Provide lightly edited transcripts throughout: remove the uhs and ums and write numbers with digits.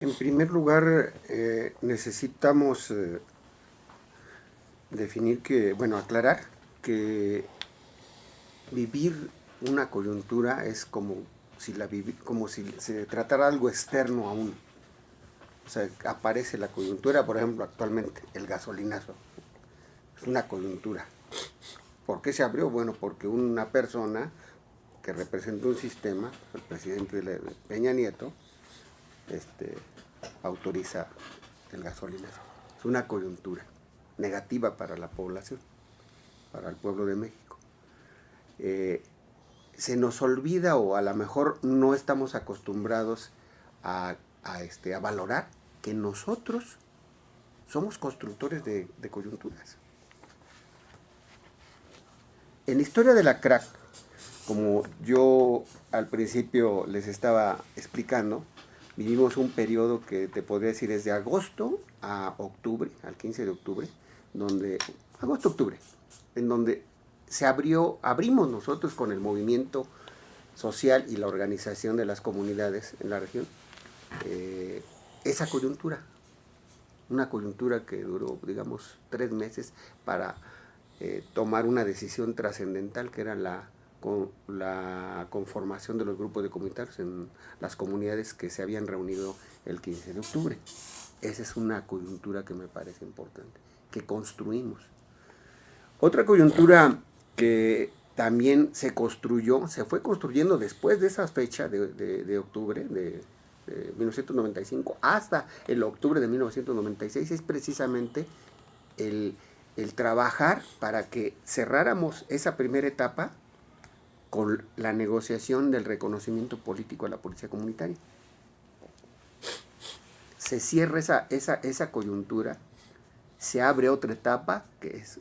En primer lugar, necesitamos definir aclarar que vivir una coyuntura es como si se tratara algo externo a uno. O sea, aparece la coyuntura, por ejemplo, actualmente, el gasolinazo. Es una coyuntura. ¿Por qué se abrió? Bueno, porque una persona que representa un sistema, el presidente Peña Nieto, autoriza el gasolinazo. Es una coyuntura negativa para la población, para el pueblo de México. Se nos olvida, o a lo mejor no estamos acostumbrados a valorar que nosotros somos constructores de coyunturas. En la historia de la crack, como yo al principio les estaba explicando, vivimos un periodo que te podría decir es de agosto a octubre, al 15 de octubre, agosto-octubre, en donde abrimos nosotros con el movimiento social y la organización de las comunidades en la región, esa coyuntura, una coyuntura que duró, digamos, 3 meses para tomar una decisión trascendental, que era la conformación de los grupos de comunitarios en las comunidades que se habían reunido el 15 de octubre. Esa es una coyuntura que me parece importante, que construimos. Otra coyuntura que también se fue construyendo después de esa fecha de octubre de 1995 hasta el octubre de 1996, es precisamente el trabajar para que cerráramos esa primera etapa con la negociación del reconocimiento político a la policía comunitaria. Se cierra esa coyuntura, se abre otra etapa, que es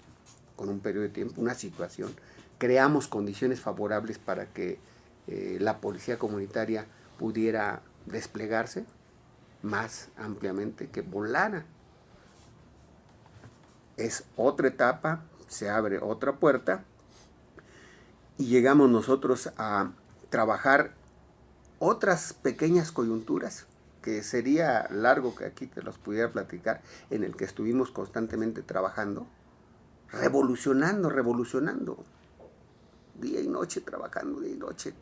con un periodo de tiempo, una situación, creamos condiciones favorables para que la policía comunitaria pudiera desplegarse más ampliamente, que volara. Es otra etapa, se abre otra puerta y llegamos nosotros a trabajar otras pequeñas coyunturas, que sería largo que aquí te los pudiera platicar, en el que estuvimos constantemente trabajando, revolucionando, día y noche trabajando, día y noche,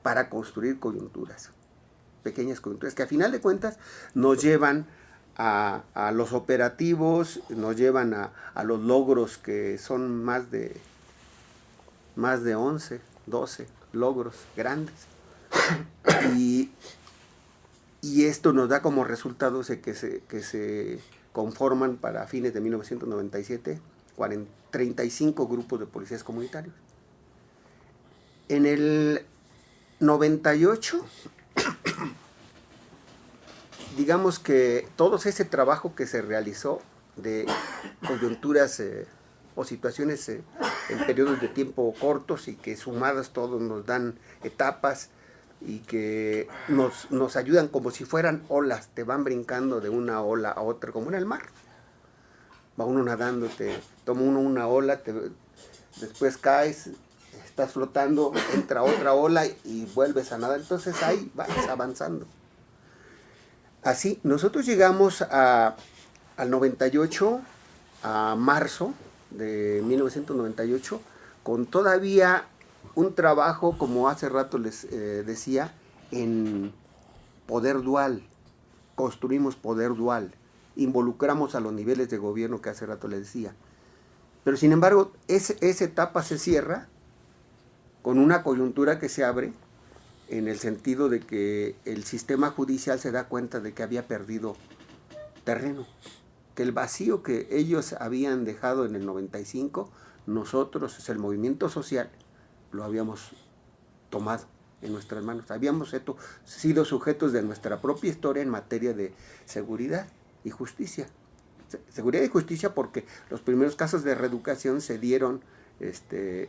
para construir coyunturas, pequeñas coyunturas, que a final de cuentas nos llevan a los operativos, nos llevan a los logros, que son más de 11, 12 logros grandes. Y esto nos da como resultado que se conforman para fines de 1997 35 grupos de policías comunitarios. En el 98, digamos que todo ese trabajo que se realizó de coyunturas o situaciones en periodos de tiempo cortos, y que sumadas todos nos dan etapas y que nos ayudan como si fueran olas, te van brincando de una ola a otra, como en el mar. Va uno nadando, toma uno una ola, después caes, estás flotando, entra otra ola y vuelves a nadar. Entonces ahí vas avanzando. Así, nosotros llegamos al 98, a marzo de 1998, con todavía un trabajo, como hace rato les decía, en poder dual. Construimos poder dual, involucramos a los niveles de gobierno que hace rato les decía. Pero sin embargo, esa etapa se cierra con una coyuntura que se abre, en el sentido de que el sistema judicial se da cuenta de que había perdido terreno, que el vacío que ellos habían dejado en el 95, nosotros, el movimiento social, lo habíamos tomado en nuestras manos. Habíamos sido sujetos de nuestra propia historia en materia de seguridad y justicia. Seguridad y justicia, porque los primeros casos de reeducación se dieron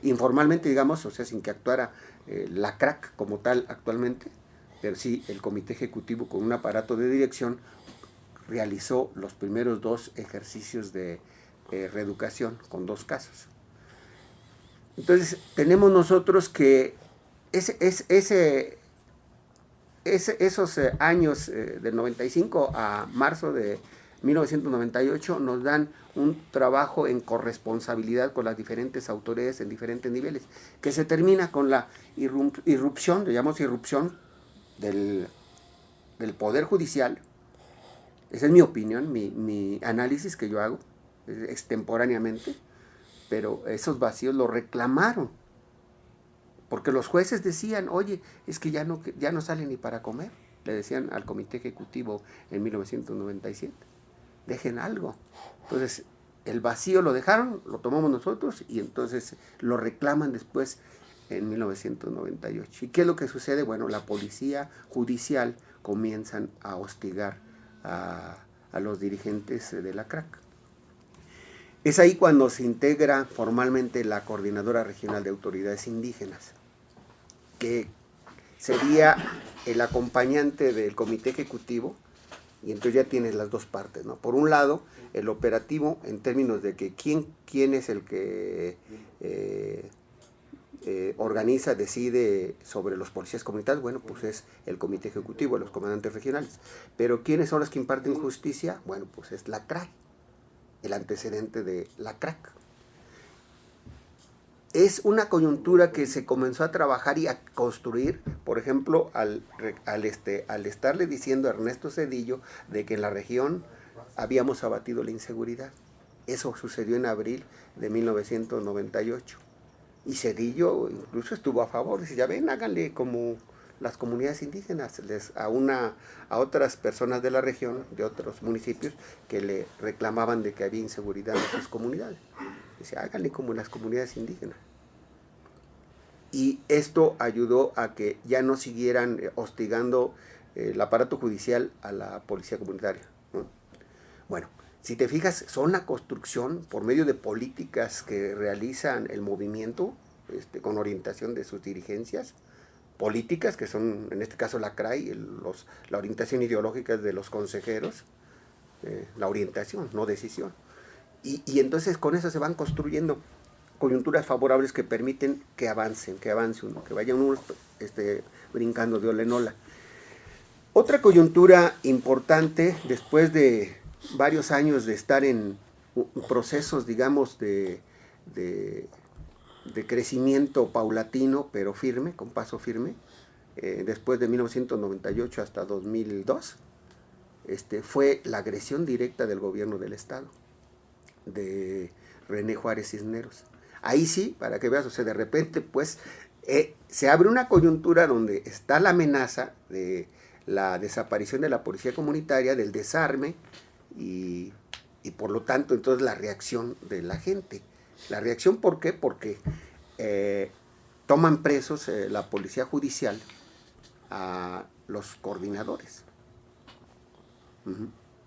informalmente, digamos, o sea, sin que actuara la CRAC como tal actualmente, pero sí el comité ejecutivo, con un aparato de dirección, realizó los primeros 2 ejercicios de reeducación con 2 casos. Entonces tenemos nosotros que ese esos años del 95 a marzo de 1998 nos dan un trabajo en corresponsabilidad con las diferentes autoridades en diferentes niveles, que se termina con la irrupción, le llamamos irrupción, del Poder Judicial. Esa es mi opinión, mi análisis que yo hago extemporáneamente, pero esos vacíos los reclamaron, porque los jueces decían, oye, es que ya no sale ni para comer, le decían al Comité Ejecutivo en 1997. Dejen algo. Entonces, el vacío lo dejaron, lo tomamos nosotros y entonces lo reclaman después en 1998. ¿Y qué es lo que sucede? Bueno, la policía judicial comienzan a hostigar a los dirigentes de la CRAC. Es ahí cuando se integra formalmente la Coordinadora Regional de Autoridades Indígenas, que sería el acompañante del Comité Ejecutivo. Y entonces ya tienes las dos partes, ¿no? Por un lado, el operativo en términos de que quién es el que organiza, decide sobre los policías comunitarios. Bueno, pues es el Comité Ejecutivo, los comandantes regionales. Pero ¿quiénes son los que imparten justicia? Bueno, pues es la CRAI, el antecedente de la CRAC. Es una coyuntura que se comenzó a trabajar y a construir, por ejemplo, al estarle diciendo a Ernesto Zedillo de que en la región habíamos abatido la inseguridad. Eso sucedió en abril de 1998. Y Zedillo incluso estuvo a favor, dice, ya ven, háganle como las comunidades indígenas, a otras personas de la región, de otros municipios, que le reclamaban de que había inseguridad en sus comunidades. Dice, háganle como las comunidades indígenas. Y esto ayudó a que ya no siguieran hostigando el aparato judicial a la policía comunitaria, ¿no? Bueno, si te fijas, son la construcción por medio de políticas que realizan el movimiento, con orientación de sus dirigencias, políticas que son, en este caso la CRAI, la orientación ideológica de los consejeros, la orientación, no decisión. Y entonces con eso se van construyendo coyunturas favorables que permiten que avance uno, que vaya uno brincando de ola en ola. Otra coyuntura importante, después de varios años de estar en procesos, digamos, de crecimiento paulatino, pero firme, con paso firme, después de 1998 hasta 2002, fue la agresión directa del gobierno del Estado, de René Juárez Cisneros. Ahí sí, para que veas, o sea, de repente, pues, se abre una coyuntura donde está la amenaza de la desaparición de la policía comunitaria, del desarme, y por lo tanto, entonces, la reacción de la gente. La reacción, ¿por qué? Porque toman presos la policía judicial a los coordinadores.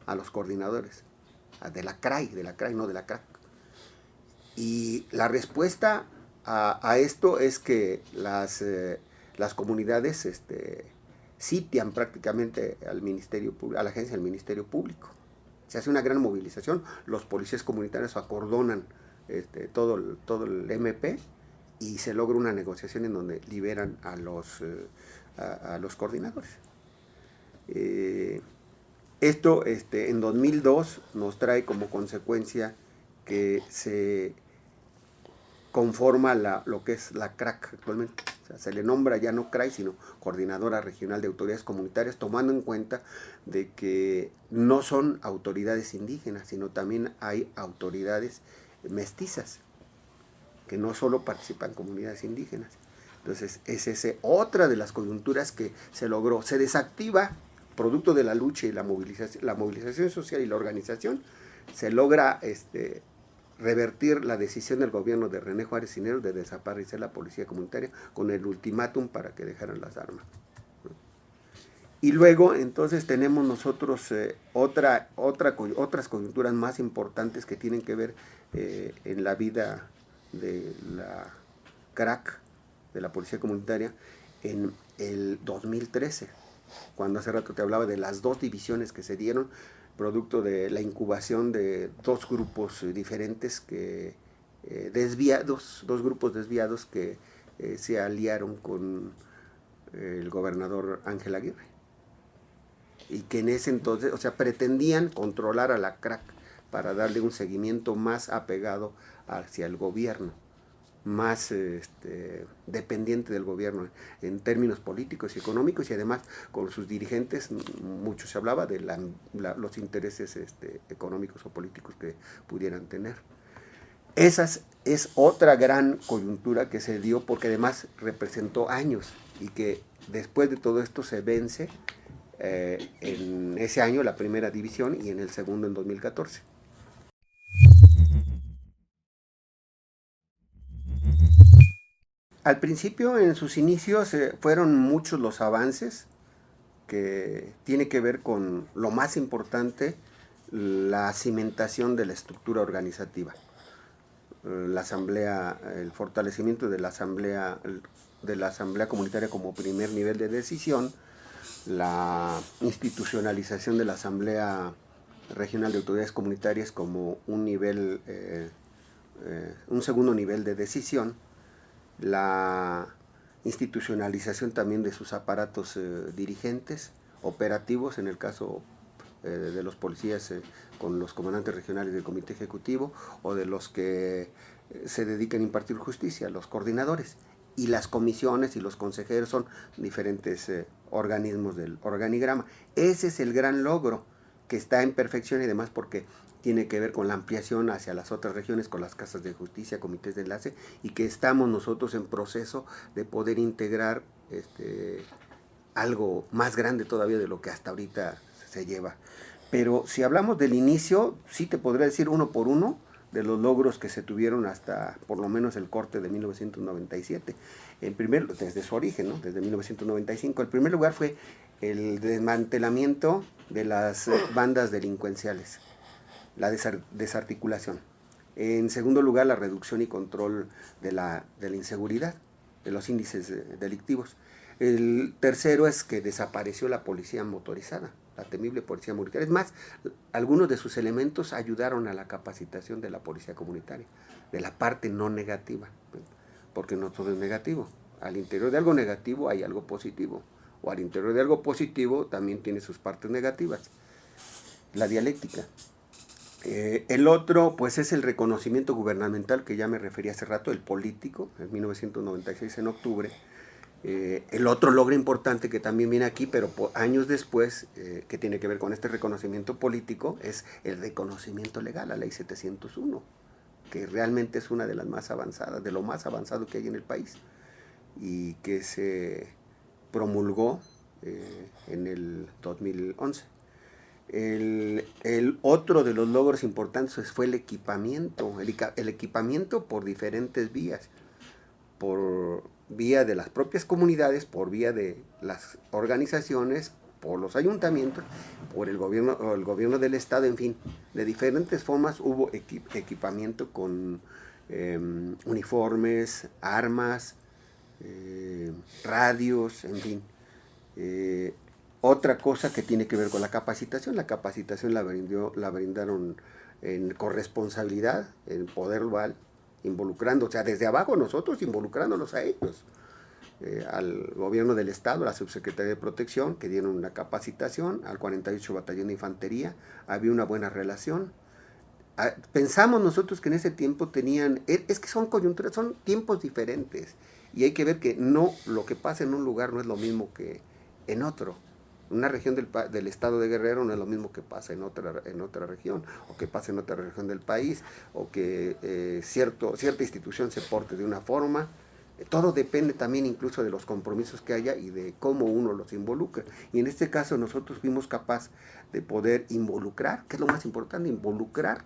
A los coordinadores. De la CRAI, no de la CRAC. Y la respuesta a esto es que las comunidades sitian prácticamente al Ministerio, a la agencia del Ministerio Público. Se hace una gran movilización, los policías comunitarios acordonan todo el MP y se logra una negociación en donde liberan a los coordinadores. Esto en 2002 nos trae como consecuencia que se conforma lo que es la CRAC actualmente. O sea, se le nombra ya no CRAI, sino Coordinadora Regional de Autoridades Comunitarias, tomando en cuenta de que no son autoridades indígenas, sino también hay autoridades mestizas, que no solo participan comunidades indígenas. Entonces, es otra de las coyunturas que se logró. Se desactiva, producto de la lucha y la movilización social y la organización, se logra revertir la decisión del gobierno de René Juárez Cisneros de desaparecer la policía comunitaria con el ultimátum para que dejaran las armas. Y luego, entonces, tenemos nosotros otras coyunturas más importantes que tienen que ver en la vida de la CRAC, de la policía comunitaria, en el 2013, cuando hace rato te hablaba de las dos divisiones que se dieron, producto de la incubación de dos grupos diferentes dos grupos desviados que se aliaron con el gobernador Ángel Aguirre. y que en ese entonces, o sea, pretendían controlar a la CRAC para darle un seguimiento más apegado hacia el gobierno, más dependiente del gobierno en términos políticos y económicos, y además con sus dirigentes mucho se hablaba de los intereses económicos o políticos que pudieran tener. Esa es otra gran coyuntura que se dio, porque además representó años y que después de todo esto se vence en ese año la primera división y en el segundo en 2014. Al principio, en sus inicios, fueron muchos los avances que tiene que ver con lo más importante, la cimentación de la estructura organizativa. La asamblea, el fortalecimiento de la asamblea comunitaria como primer nivel de decisión, la institucionalización de la Asamblea Regional de Autoridades Comunitarias como un segundo nivel de decisión, la institucionalización también de sus aparatos dirigentes, operativos, en el caso de los policías con los comandantes regionales del Comité Ejecutivo, o de los que se dedican a impartir justicia, los coordinadores. Y las comisiones y los consejeros son diferentes organismos del organigrama. Ese es el gran logro, que está en perfección, y además porque tiene que ver con la ampliación hacia las otras regiones, con las casas de justicia, comités de enlace, y que estamos nosotros en proceso de poder integrar algo más grande todavía de lo que hasta ahorita se lleva. Pero si hablamos del inicio, sí te podría decir uno por uno de los logros que se tuvieron hasta por lo menos el corte de 1997. Desde su origen, ¿no? Desde 1995. El primer lugar fue el desmantelamiento de las bandas delincuenciales, la desarticulación. En segundo lugar, la reducción y control de la inseguridad, de los índices delictivos. El tercero es que desapareció la policía motorizada, la temible policía motorizada. Es más, algunos de sus elementos ayudaron a la capacitación de la policía comunitaria, de la parte no negativa, porque no todo es negativo. Al interior de algo negativo hay algo positivo, o al interior de algo positivo también tiene sus partes negativas. La dialéctica. El otro, pues, es el reconocimiento gubernamental que ya me refería hace rato, el político, en 1996 en octubre. El otro logro importante que también viene aquí, pero años después, que tiene que ver con este reconocimiento político, es el reconocimiento legal, la ley 701, que realmente es una de las más avanzadas, de lo más avanzado que hay en el país, y que se promulgó en el 2011. El otro de los logros importantes fue el equipamiento por diferentes vías, por vía de las propias comunidades, por vía de las organizaciones, por los ayuntamientos, por el gobierno del estado, en fin, de diferentes formas hubo equipamiento con uniformes, armas, radios, en fin. Otra cosa que tiene que ver con la capacitación la brindaron en corresponsabilidad, en poder global, involucrando, o sea, desde abajo nosotros involucrándolos a ellos, al gobierno del estado, a la subsecretaría de protección, que dieron una capacitación, al 48 Batallón de Infantería, había una buena relación. Pensamos nosotros que en ese tiempo es que son coyunturas, son tiempos diferentes, y hay que ver que no, lo que pasa en un lugar no es lo mismo que en otro. Una región del estado de Guerrero no es lo mismo que pasa en otra región, o que pasa en otra región del país, o que cierta institución se porte de una forma. Todo depende también incluso de los compromisos que haya y de cómo uno los involucra. Y en este caso nosotros fuimos capaces de poder involucrar, que es lo más importante, involucrar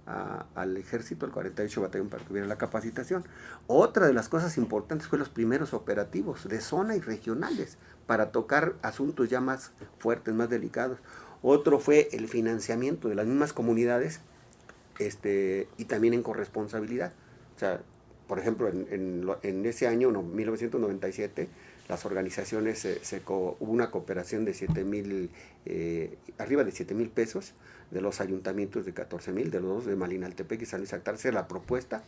al ejército, al 48 Batallón, para que hubiera la capacitación. Otra de las cosas importantes fue los primeros operativos de zona y regionales para tocar asuntos ya más fuertes, más delicados. Otro fue el financiamiento de las mismas comunidades, y también en corresponsabilidad. O sea, por ejemplo, en ese año, 1997, las organizaciones, hubo una cooperación de arriba de 7,000 pesos, de los ayuntamientos de 14,000, de los dos de Malinaltepec y San Luis Actarce, la propuesta,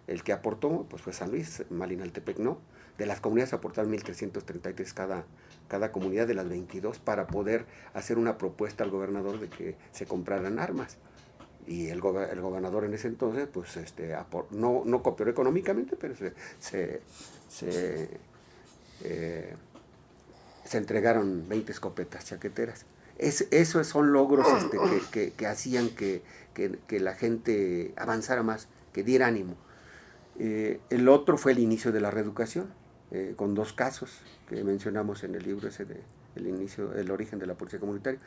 el que aportó pues fue San Luis, Malinaltepec no. De las comunidades aportaron 1,333 cada comunidad de las 22 para poder hacer una propuesta al gobernador de que se compraran armas. Y el gobernador en ese entonces pues no cooperó económicamente, pero se, eh, se entregaron 20 escopetas chaqueteras. Esos son logros que hacían que la gente avanzara más, que diera ánimo. El otro fue el inicio de la reeducación, con 2 casos que mencionamos en el libro ese de el origen de la policía comunitaria.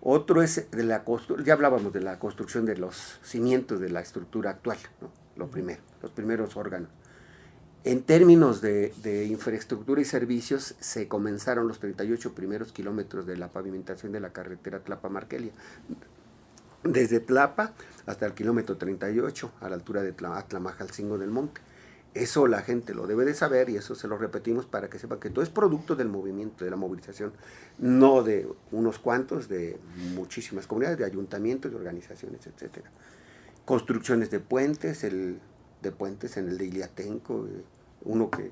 Otro es ya hablábamos de la construcción de los cimientos de la estructura actual, ¿no? Los primeros órganos. En términos de infraestructura y servicios, se comenzaron los 38 primeros kilómetros de la pavimentación de la carretera Tlapa-Markelia, desde Tlapa hasta el kilómetro 38, a la altura de Atlamajalcingo del Monte. Eso la gente lo debe de saber y eso se lo repetimos para que sepan que todo es producto del movimiento, de la movilización, no de unos cuantos, de muchísimas comunidades, de ayuntamientos, de organizaciones, etc. Construcciones de puentes, en el de Iliatenco, uno que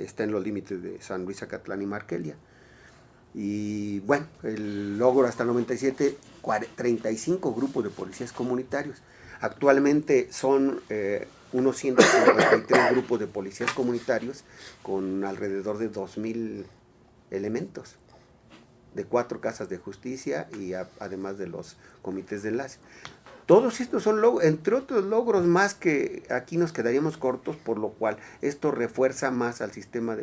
está en los límites de San Luis, Acatlán y Markelia. Y bueno, el logro hasta el 97, 35 grupos de policías comunitarios. Actualmente son unos 153 grupos de policías comunitarios con alrededor de 2,000 elementos, de 4 casas de justicia y además de los comités de enlace. Todos estos son logros, entre otros logros más que aquí nos quedaríamos cortos, por lo cual esto refuerza más al sistema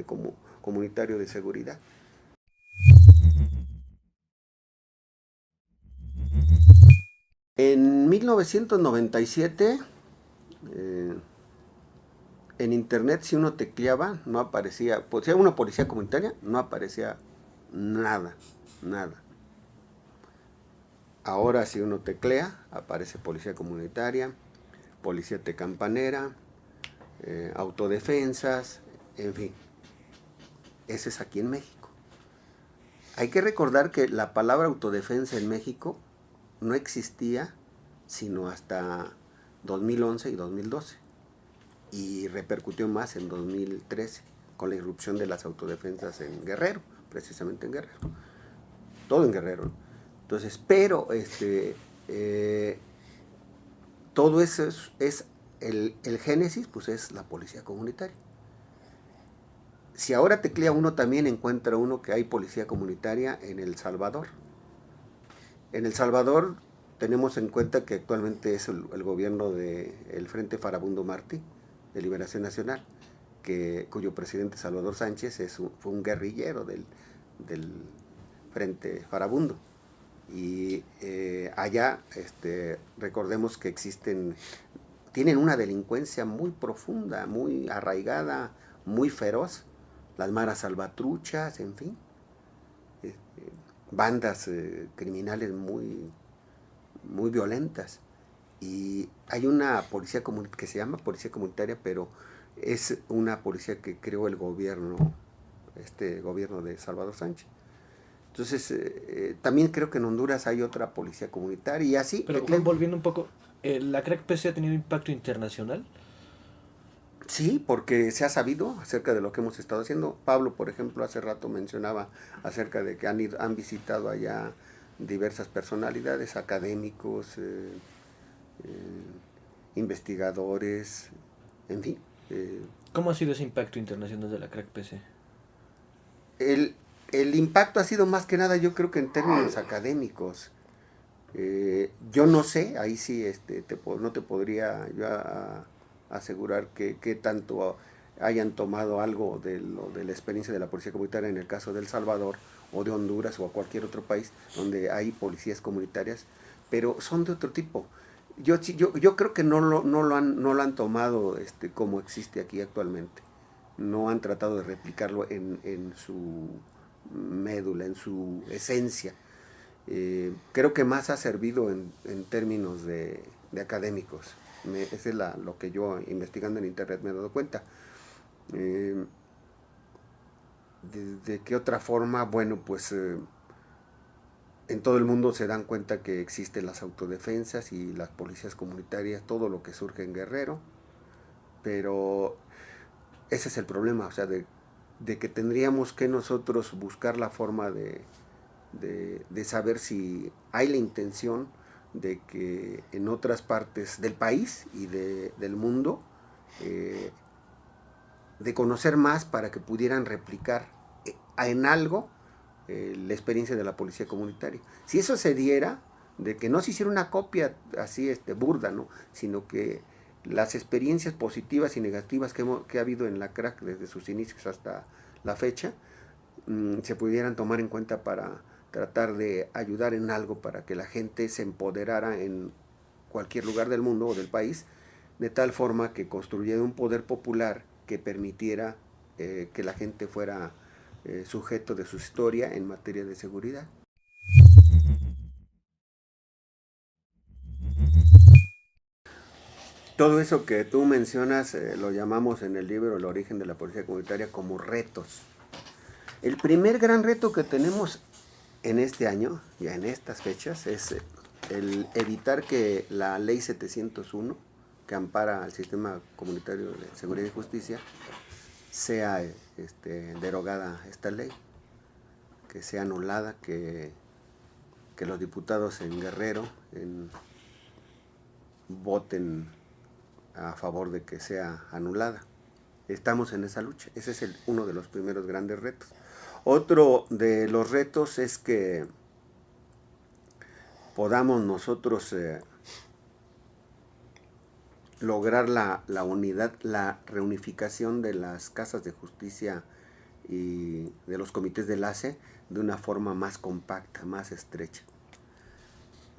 comunitario de seguridad. En 1997, en internet, si uno tecleaba, no aparecía, si era una policía comunitaria, no aparecía nada. Ahora si uno teclea, aparece policía comunitaria, policía tecampanera, autodefensas, en fin. Ese es aquí en México. Hay que recordar que la palabra autodefensa en México no existía sino hasta 2011 y 2012 y repercutió más en 2013 con la irrupción de las autodefensas en Guerrero, precisamente en Guerrero, todo en Guerrero. Entonces, pero todo eso es el génesis, pues es la policía comunitaria. Si ahora teclea uno, también encuentra uno que hay policía comunitaria en El Salvador. En El Salvador tenemos en cuenta que actualmente es el gobierno del Frente Farabundo Martí, de Liberación Nacional, cuyo presidente Salvador Sánchez fue un guerrillero del Frente Farabundo. Y allá recordemos que tienen una delincuencia muy profunda, muy arraigada, muy feroz, las maras salvatruchas, en fin, bandas criminales muy violentas. Y hay una policía que se llama policía comunitaria, pero es una policía que creó el gobierno de Salvador Sánchez. Entonces, también creo que en Honduras hay otra policía comunitaria y así. Pero volviendo un poco, ¿la CREC-PC ha tenido impacto internacional? Sí, porque se ha sabido acerca de lo que hemos estado haciendo. Pablo, por ejemplo, hace rato mencionaba acerca de que han visitado allá diversas personalidades, académicos, investigadores, en fin. ¿Cómo ha sido ese impacto internacional de la CREC-PC? El impacto ha sido más que nada, yo creo que en términos académicos. Yo no sé, ahí sí no te podría yo asegurar que tanto hayan tomado algo de la experiencia de la policía comunitaria en el caso de El Salvador o de Honduras o cualquier otro país donde hay policías comunitarias, pero son de otro tipo. Yo creo que no lo han tomado como existe aquí actualmente. No han tratado de replicarlo en su médula, en su esencia. Creo que más ha servido en términos de académicos. Ese es lo que yo, investigando en internet, me he dado cuenta. ¿De qué otra forma? Bueno, pues en todo el mundo se dan cuenta que existen las autodefensas y las policías comunitarias, todo lo que surge en Guerrero. pero ese es el problema, o sea, de que tendríamos que nosotros buscar la forma de saber si hay la intención de que en otras partes del país y del mundo, de conocer más para que pudieran replicar en algo la experiencia de la policía comunitaria. Si eso se diera, de que no se hiciera una copia así burda, ¿no? Sino que las experiencias positivas y negativas que ha habido en la CRAC desde sus inicios hasta la fecha, se pudieran tomar en cuenta para tratar de ayudar en algo para que la gente se empoderara en cualquier lugar del mundo o del país, de tal forma que construyera un poder popular que permitiera que la gente fuera sujeto de su historia en materia de seguridad. Todo eso que tú mencionas lo llamamos en el libro El origen de la policía comunitaria como retos. El primer gran reto que tenemos en este año, ya en estas fechas, es el evitar que la ley 701, que ampara al sistema comunitario de seguridad y justicia, sea derogada esta ley, que sea anulada, que los diputados en Guerrero voten a favor de que sea anulada. Estamos en esa lucha. Ese es uno de los primeros grandes retos. Otro de los retos es que podamos nosotros lograr la unidad, la reunificación de las casas de justicia y de los comités de enlace de una forma más compacta, más estrecha.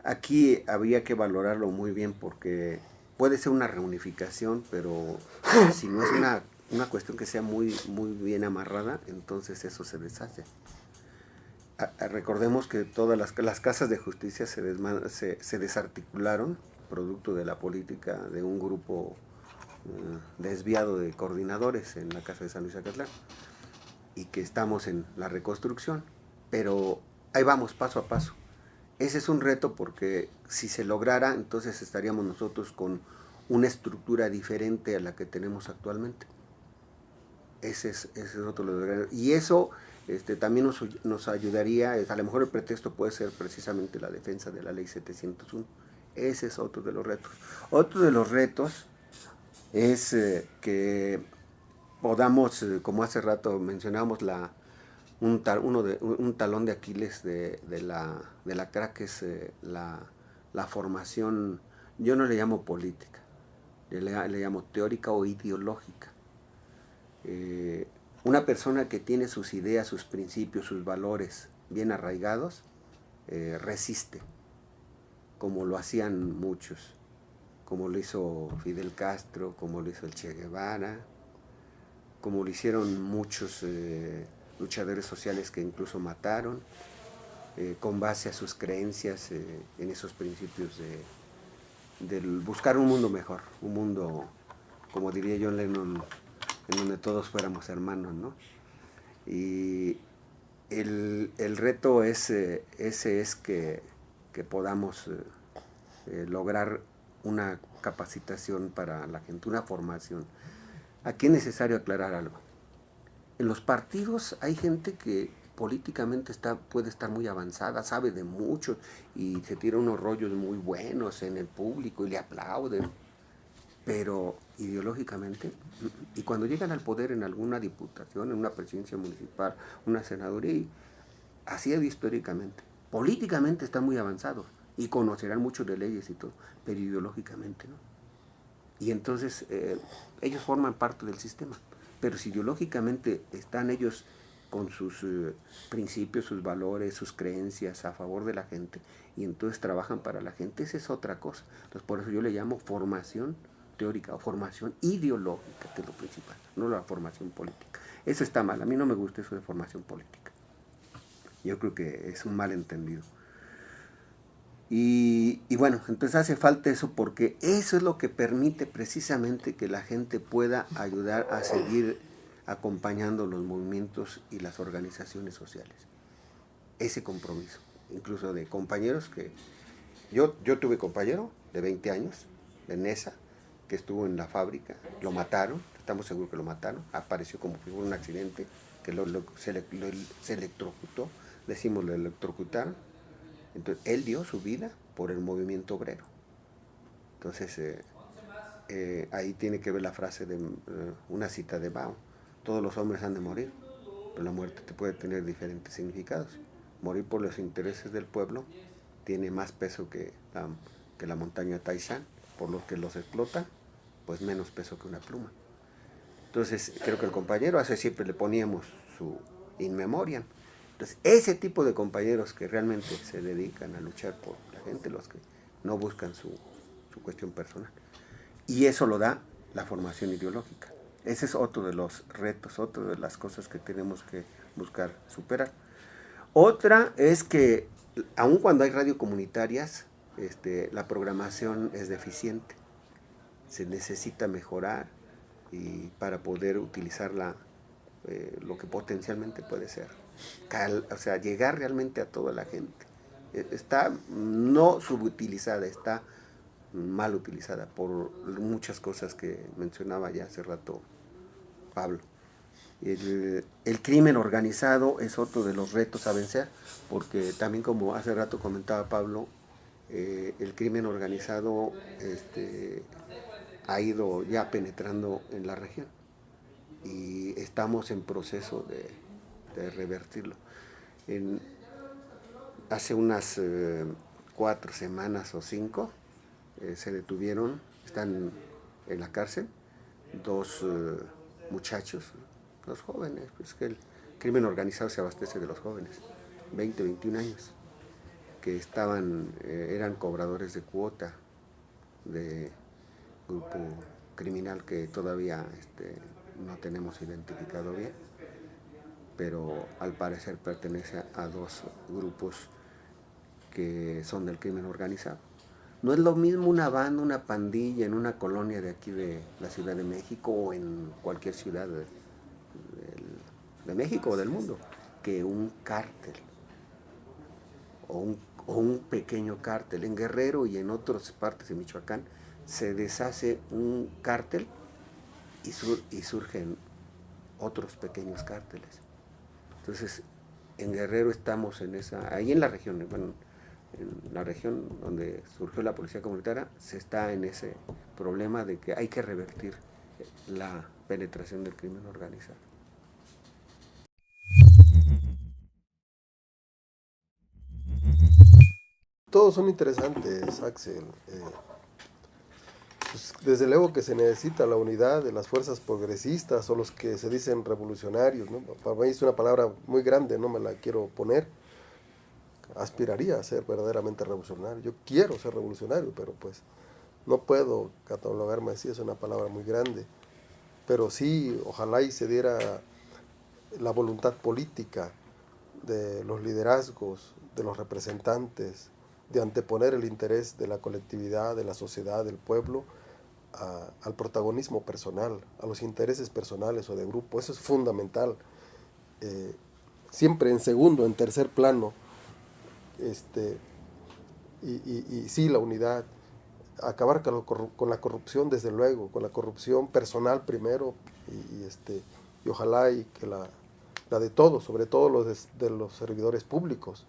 Aquí habría que valorarlo muy bien porque puede ser una reunificación, pero si no es una cuestión que sea muy, muy bien amarrada, entonces eso se deshace. Recordemos que todas las casas de justicia se desarticularon producto de la política de un grupo desviado de coordinadores en la casa de San Luis Acatlán, y que estamos en la reconstrucción, pero ahí vamos paso a paso. Ese es un reto porque si se lograra, entonces estaríamos nosotros con una estructura diferente a la que tenemos actualmente. Ese es otro de los grandes. Y eso también nos ayudaría, a lo mejor el pretexto puede ser precisamente la defensa de la ley 701. Ese es otro de los retos. Otro de los retos es que podamos, como hace rato mencionábamos, un talón de Aquiles de la CRAC, que es la formación. Yo no le llamo política, le llamo teórica o ideológica. Una persona que tiene sus ideas, sus principios, sus valores bien arraigados, resiste, como lo hacían muchos, como lo hizo Fidel Castro, como lo hizo el Che Guevara, como lo hicieron muchos luchadores sociales que incluso mataron, con base a sus creencias en esos principios de buscar un mundo mejor, un mundo, como diría John Lennon, en donde todos fuéramos hermanos, ¿no? Y el reto ese es que podamos lograr una capacitación para la gente, una formación. Aquí es necesario aclarar algo. En los partidos hay gente que políticamente puede estar muy avanzada, sabe de mucho y se tira unos rollos muy buenos en el público y le aplauden, pero ideológicamente, y cuando llegan al poder en alguna diputación, en una presidencia municipal, una senaduría, así es históricamente, políticamente están muy avanzados y conocerán mucho de leyes y todo, pero ideológicamente no. Y entonces ellos forman parte del sistema, pero si ideológicamente están ellos con sus principios, sus valores, sus creencias a favor de la gente, y entonces trabajan para la gente, esa es otra cosa. Entonces por eso yo le llamo formación teórica o formación ideológica, que es lo principal, no la formación política. Eso está mal, a mí no me gusta eso de formación política. Yo creo que es un malentendido. Y bueno, entonces hace falta eso porque eso es lo que permite precisamente que la gente pueda ayudar a seguir acompañando los movimientos y las organizaciones sociales. Ese compromiso, incluso de compañeros que... Yo tuve compañero de 20 años, de NESA, que estuvo en la fábrica, lo mataron, estamos seguros que lo mataron, apareció como que fue un accidente, que se electrocutó, decimos lo electrocutaron. Entonces, él dio su vida por el movimiento obrero. Entonces, ahí tiene que ver la frase de una cita de Mao: todos los hombres han de morir, pero la muerte te puede tener diferentes significados. Morir por los intereses del pueblo tiene más peso que la montaña Taishan, por lo que los explotan, pues menos peso que una pluma. Entonces, creo que el compañero, hace siempre le poníamos su in memoriam. Entonces, ese tipo de compañeros que realmente se dedican a luchar por la gente, los que no buscan su cuestión personal. Y eso lo da la formación ideológica. Ese es otro de los retos, otra de las cosas que tenemos que buscar superar. Otra es que, aun cuando hay radiocomunitarias, la programación es deficiente. Se necesita mejorar y para poder utilizarla lo que potencialmente puede ser. O sea, llegar realmente a toda la gente. Está no subutilizada, está mal utilizada por muchas cosas que mencionaba ya hace rato Pablo. El crimen organizado es otro de los retos a vencer, porque también, como hace rato comentaba Pablo, el crimen organizado ha ido ya penetrando en la región y estamos en proceso de revertirlo. Hace unas 4 semanas o 5 se detuvieron, están en la cárcel, 2 muchachos, 2 jóvenes, pues que el crimen organizado se abastece de los jóvenes, 20, 21 años, que eran cobradores de cuota de grupo criminal que todavía no tenemos identificado bien, pero al parecer pertenece a 2 grupos que son del crimen organizado. No es lo mismo una banda, una pandilla en una colonia de aquí de la Ciudad de México o en cualquier ciudad de México o del mundo, que un cártel o un pequeño cártel. En Guerrero y en otras partes de Michoacán se deshace un cártel y surgen otros pequeños cárteles. Entonces, en Guerrero estamos ahí en la región, bueno, en la región donde surgió la policía comunitaria, se está en ese problema de que hay que revertir la penetración del crimen organizado. Todos son interesantes, Axel. Pues, desde luego que se necesita la unidad de las fuerzas progresistas o los que se dicen revolucionarios, ¿no? Para mí es una palabra muy grande, no me la quiero poner. Aspiraría a ser verdaderamente revolucionario. Yo quiero ser revolucionario, pero pues no puedo catalogarme así, es una palabra muy grande. Pero sí, ojalá y se diera la voluntad política de los liderazgos, de los representantes, de anteponer el interés de la colectividad, de la sociedad, del pueblo, al protagonismo personal, a los intereses personales o de grupo. Eso es fundamental. Siempre en segundo, en tercer plano, y sí, la unidad, acabar con la corrupción, desde luego, con la corrupción personal primero, y ojalá y que la de todos, sobre todo de los servidores públicos.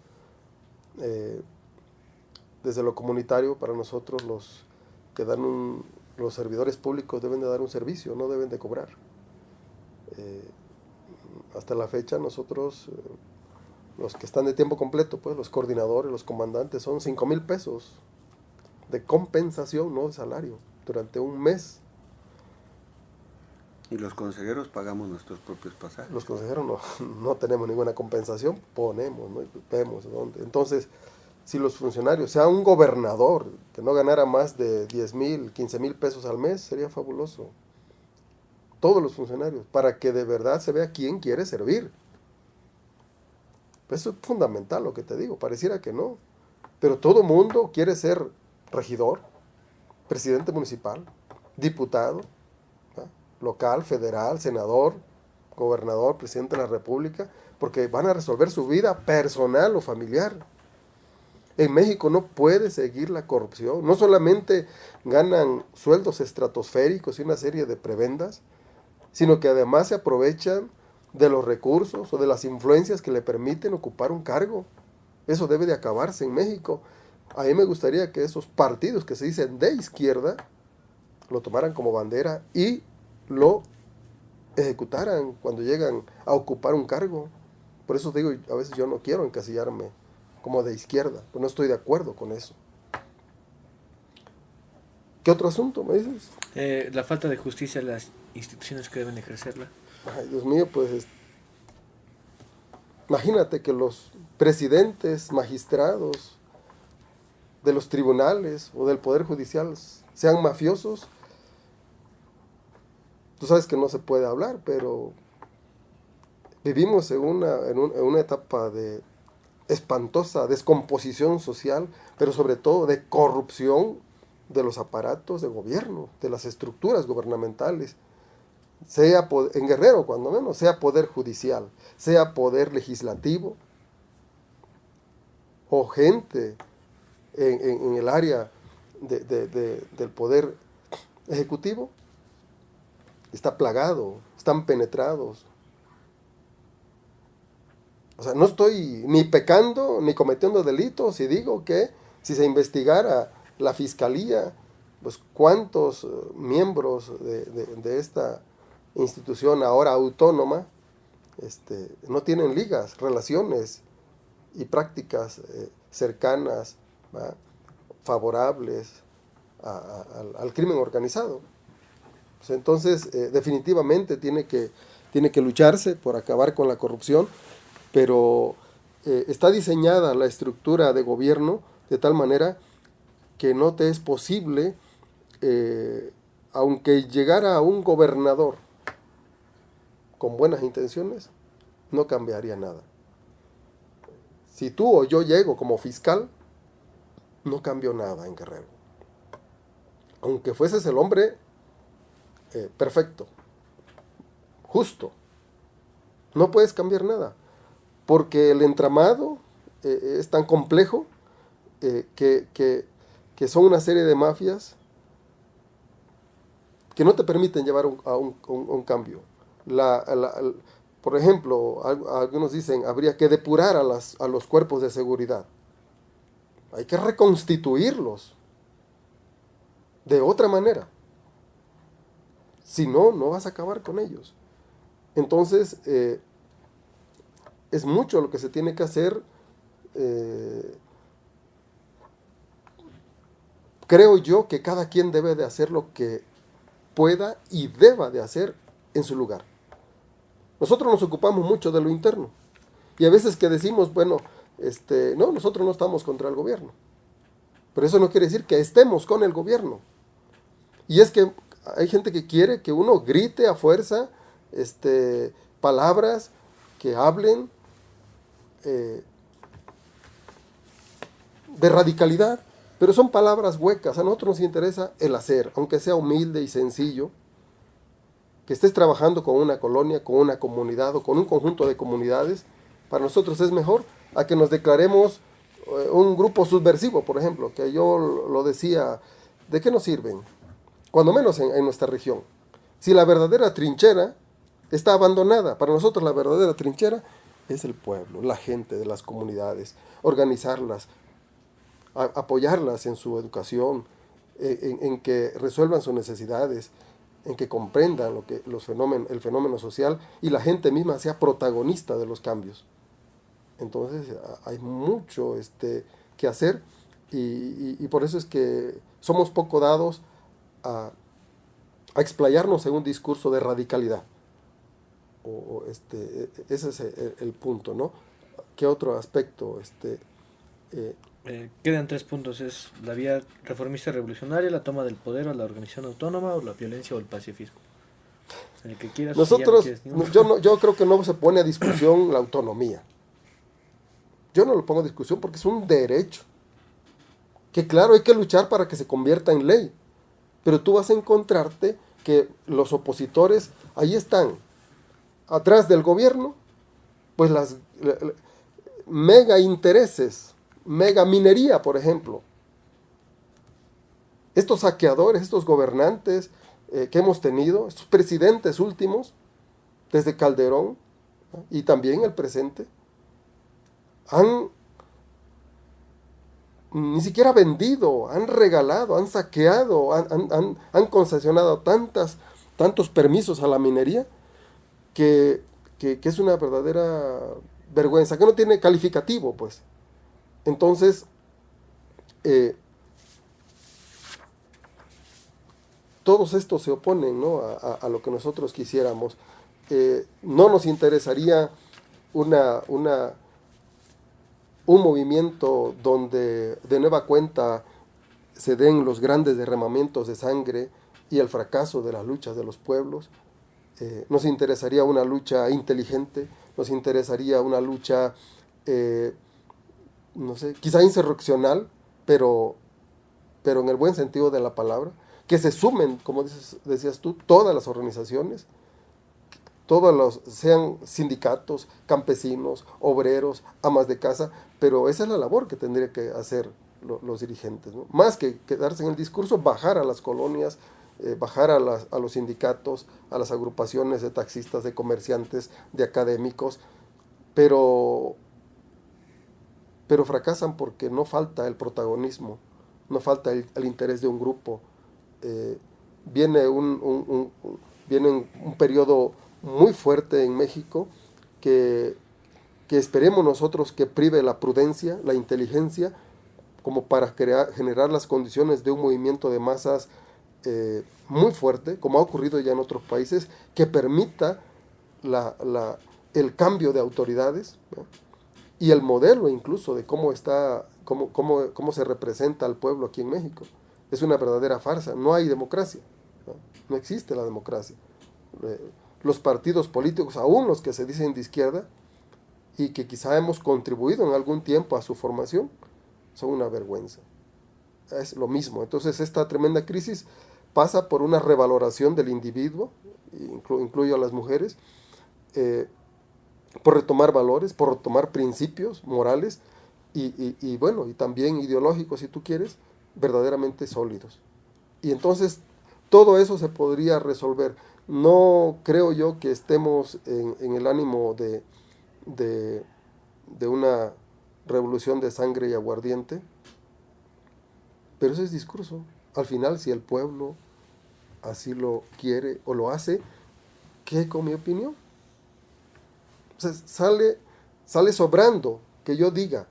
Desde lo comunitario, para nosotros los que los servidores públicos deben de dar un servicio, no deben de cobrar. Hasta la fecha nosotros, los que están de tiempo completo, pues los coordinadores, los comandantes, son 5,000 pesos de compensación, no de salario, durante un mes. Y los consejeros pagamos nuestros propios pasajes. Los consejeros no tenemos ninguna compensación, ponemos, ¿no? Vemos dónde. Entonces, si los funcionarios, sea un gobernador que no ganara más de 10,000, 15,000 pesos al mes, sería fabuloso. Todos los funcionarios, para que de verdad se vea quién quiere servir. Eso es fundamental lo que te digo, pareciera que no. Pero todo mundo quiere ser regidor, presidente municipal, diputado, ¿no? Local, federal, senador, gobernador, presidente de la República, porque van a resolver su vida personal o familiar. En México no puede seguir la corrupción. No solamente ganan sueldos estratosféricos y una serie de prebendas, sino que además se aprovechan de los recursos o de las influencias que le permiten ocupar un cargo. Eso debe de acabarse en México. A mí me gustaría que esos partidos que se dicen de izquierda lo tomaran como bandera y lo ejecutaran cuando llegan a ocupar un cargo. Por eso digo, a veces yo no quiero encasillarme como de izquierda, pues no estoy de acuerdo con eso. ¿Qué otro asunto me dices? La falta de justicia en las instituciones que deben ejercerla. Ay, Dios mío, pues imagínate que los presidentes, magistrados de los tribunales o del Poder Judicial sean mafiosos. Tú sabes que no se puede hablar, pero vivimos en una etapa de espantosa descomposición social, pero sobre todo de corrupción de los aparatos de gobierno, de las estructuras gubernamentales, sea en Guerrero cuando menos, sea poder judicial, sea poder legislativo, o gente en el área del poder ejecutivo, está plagado, están penetrados. O sea, no estoy ni pecando ni cometiendo delitos si digo que si se investigara la fiscalía, pues cuántos miembros de esta institución ahora autónoma no tienen ligas, relaciones y prácticas cercanas, ¿va?, favorables al crimen organizado. Pues entonces, definitivamente tiene que lucharse por acabar con la corrupción, pero está diseñada la estructura de gobierno de tal manera que no te es posible, aunque llegara un gobernador con buenas intenciones, no cambiaría nada. Si tú o yo llego como fiscal, no cambio nada en Guerrero. Aunque fueses el hombre perfecto, justo, no puedes cambiar nada, porque el entramado es tan complejo que son una serie de mafias que no te permiten llevar a un cambio. Por ejemplo, algunos dicen, habría que depurar a los cuerpos de seguridad. Hay que reconstituirlos de otra manera. Si no, no vas a acabar con ellos. Entonces, es mucho lo que se tiene que hacer. Creo yo que cada quien debe de hacer lo que pueda y deba de hacer en su lugar. Nosotros nos ocupamos mucho de lo interno. Y a veces que decimos, bueno, no, nosotros no estamos contra el gobierno. Pero eso no quiere decir que estemos con el gobierno. Y es que hay gente que quiere que uno grite a fuerza palabras que hablen de radicalidad, pero son palabras huecas. A nosotros nos interesa el hacer, aunque sea humilde y sencillo, que estés trabajando con una colonia, con una comunidad o con un conjunto de comunidades. Para nosotros es mejor a que nos declaremos un grupo subversivo, por ejemplo, que yo lo decía, ¿de qué nos sirven? Cuando menos en nuestra región. Si la verdadera trinchera está abandonada, para nosotros la verdadera trinchera es el pueblo, la gente de las comunidades, organizarlas, apoyarlas en su educación, en que resuelvan sus necesidades, en que comprendan el fenómeno social y la gente misma sea protagonista de los cambios. Entonces hay mucho que hacer y por eso es que somos poco dados a explayarnos en un discurso de radicalidad. Ese es el punto, ¿no? ¿Qué otro aspecto? Quedan 3 puntos, es la vía reformista revolucionaria, la toma del poder a la organización autónoma, o la violencia o el pacifismo. El que quieras. Nosotros, si ya no quieres yo creo que no se pone a discusión la autonomía. Yo no lo pongo a discusión porque es un derecho. Que claro, hay que luchar para que se convierta en ley. Pero tú vas a encontrarte que los opositores ahí están, atrás del gobierno, pues las mega intereses megaminería, por ejemplo. Estos saqueadores, estos gobernantes que hemos tenido, estos presidentes últimos, desde Calderón, ¿no? Y también el presente, han ni siquiera vendido, han regalado, han saqueado, han concesionado tantos permisos a la minería que es una verdadera vergüenza, que no tiene calificativo, pues. Entonces, todos estos se oponen, ¿no?, a lo que nosotros quisiéramos. No nos interesaría un movimiento donde de nueva cuenta se den los grandes derramamientos de sangre y el fracaso de las luchas de los pueblos. Nos interesaría una lucha inteligente, nos interesaría una lucha, no sé, quizá insurreccional, pero en el buen sentido de la palabra, que se sumen, como decías tú, todas las organizaciones, sean sindicatos, campesinos, obreros, amas de casa, pero esa es la labor que tendría que hacer los dirigentes, ¿no? Más que quedarse en el discurso, bajar a las colonias, bajar a los sindicatos, a las agrupaciones de taxistas, de comerciantes, de académicos, pero fracasan porque no falta el protagonismo, no falta el interés de un grupo. Viene un periodo muy fuerte en México que esperemos nosotros que prive la prudencia, la inteligencia, como para generar las condiciones de un movimiento de masas muy fuerte, como ha ocurrido ya en otros países, que permita el cambio de autoridades, ¿no?, y el modelo incluso de cómo se representa al pueblo aquí en México. Es una verdadera farsa, no hay democracia, no existe la democracia. Los partidos políticos, aún los que se dicen de izquierda, y que quizá hemos contribuido en algún tiempo a su formación, son una vergüenza. Es lo mismo. Entonces esta tremenda crisis pasa por una revaloración del individuo, incluyo a las mujeres, por retomar valores, por retomar principios morales y bueno, y también ideológicos, si tú quieres, verdaderamente sólidos. Y entonces todo eso se podría resolver. No creo yo que estemos en el ánimo de una revolución de sangre y aguardiente, pero ese es discurso. Al final, si el pueblo así lo quiere o lo hace, ¿qué con mi opinión? O sea, sale sobrando que yo diga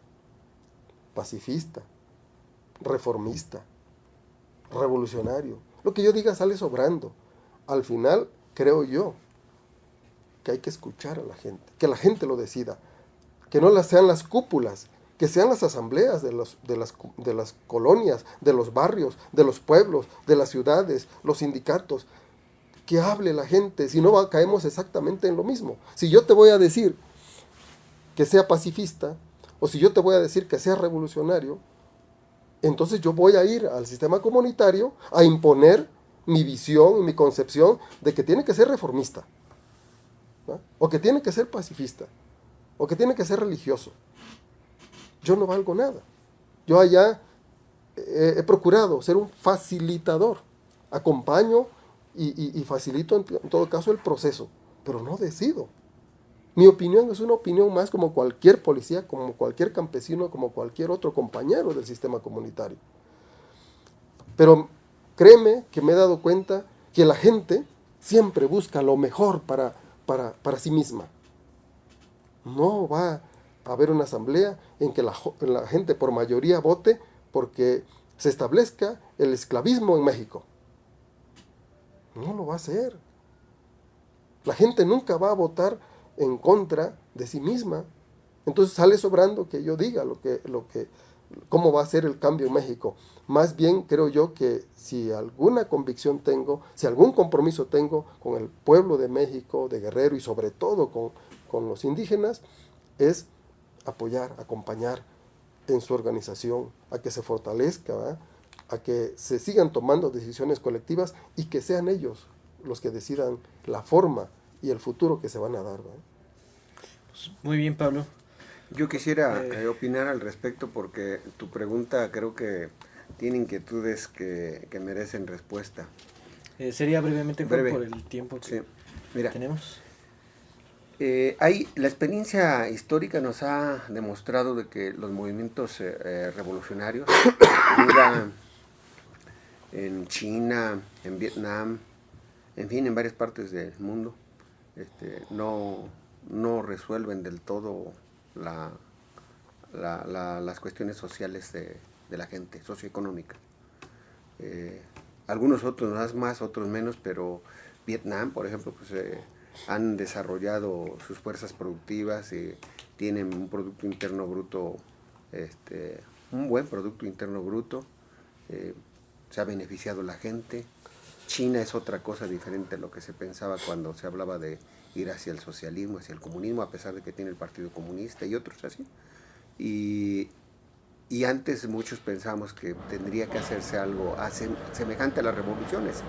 pacifista, reformista, revolucionario. Lo que yo diga sale sobrando. Al final, creo yo que hay que escuchar a la gente, que la gente lo decida, que no sean las cúpulas, que sean las asambleas de las colonias, de los barrios, de los pueblos, de las ciudades, los sindicatos, que hable la gente, si no caemos exactamente en lo mismo. Si yo te voy a decir que sea pacifista, o si yo te voy a decir que sea revolucionario, entonces yo voy a ir al sistema comunitario a imponer mi visión y mi concepción de que tiene que ser reformista, ¿no?, o que tiene que ser pacifista, o que tiene que ser religioso. Yo no valgo nada. Yo allá he procurado ser un facilitador, acompaño y facilito en todo caso el proceso, pero no decido. Mi opinión es una opinión más como cualquier policía, como cualquier campesino, como cualquier otro compañero del sistema comunitario. Pero créeme que me he dado cuenta que la gente siempre busca lo mejor para sí misma. No va a haber una asamblea en que la gente por mayoría vote porque se establezca el esclavismo en México. No lo va a hacer. La gente nunca va a votar en contra de sí misma. Entonces sale sobrando que yo diga cómo va a ser el cambio en México. Más bien creo yo que si alguna convicción tengo, si algún compromiso tengo con el pueblo de México, de Guerrero y sobre todo con los indígenas, es apoyar, acompañar en su organización, a que se fortalezca, ¿verdad?, a que se sigan tomando decisiones colectivas y que sean ellos los que decidan la forma y el futuro que se van a dar, ¿verdad? Pues muy bien, Pablo. Yo quisiera opinar al respecto porque tu pregunta creo que tiene inquietudes que merecen respuesta. Sería brevemente Breve. por el tiempo que Sí. Mira, tenemos. la experiencia histórica nos ha demostrado de que los movimientos revolucionarios, en China, en Vietnam, en fin, en varias partes del mundo, no resuelven del todo las cuestiones sociales de la gente, socioeconómica. Algunos otros más, otros menos, pero Vietnam, por ejemplo, pues han desarrollado sus fuerzas productivas y tienen un Producto Interno Bruto, un buen Producto Interno Bruto, se ha beneficiado la gente. China es otra cosa diferente a lo que se pensaba cuando se hablaba de ir hacia el socialismo, hacia el comunismo, a pesar de que tiene el Partido Comunista y otros así. Y antes muchos pensamos que tendría que hacerse algo semejante a las revoluciones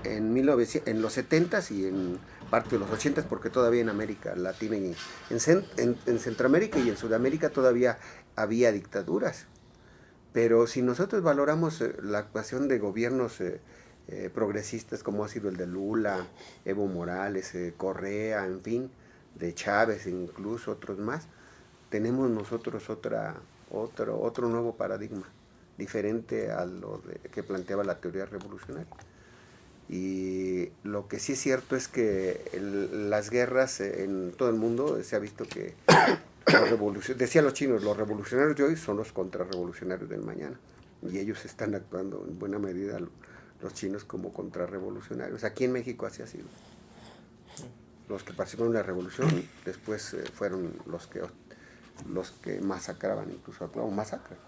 en los 70s y en parte de los 80s, porque todavía en América Latina y en Centroamérica y en Sudamérica todavía había dictaduras. Pero si nosotros valoramos la actuación de gobiernos progresistas como ha sido el de Lula, Evo Morales, Correa, en fin, de Chávez, incluso otros más, tenemos nosotros otro nuevo paradigma, diferente a lo que planteaba la teoría revolucionaria. Y lo que sí es cierto es que las guerras en todo el mundo se ha visto que decían los chinos, los revolucionarios de hoy son los contrarrevolucionarios del mañana, y ellos están actuando en buena medida, los chinos, como contrarrevolucionarios. Aquí en México así ha sido. Los que participaron en la revolución después fueron los que masacraban, incluso masacran.